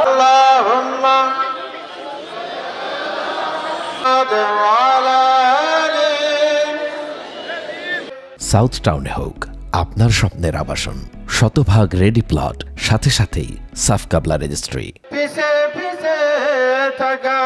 আল্লাহুম্মা সাউথ টাউনে হোক আপনার স্বপ্নের আবাসন, শতভাগ রেডি প্লট, সাথে সাথেই সাফ কাবলা রেজিস্ট্রি। পিছে পিছে থাকা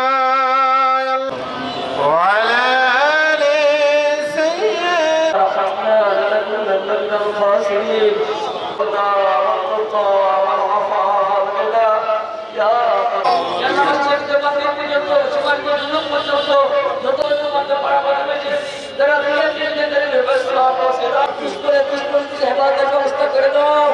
ব্যবস্থা করে দাও।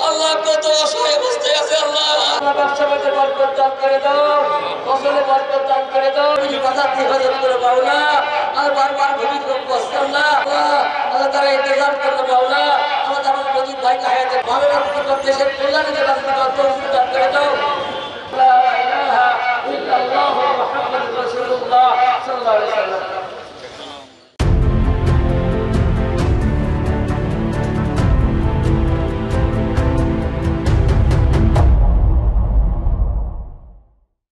আল্লাহ কত অসহায় অবস্থায় আছে, আল্লাহ ব্যবসা বাণিজ্যে বরকত দান করে দাও, ফসলে বরকত দান করে দাও, বাধা হেফাজত করে পাও না। আর বারবার ভূমিকম্প আসছে আল্লাহ, আল্লাহ তারা ইন্তজাম করতে পাও না। আল্লাহ তারা মজিদ ভাইকে হায়াতে ভালো রাখতে, দেশের কল্যাণে রাখতে পারতো।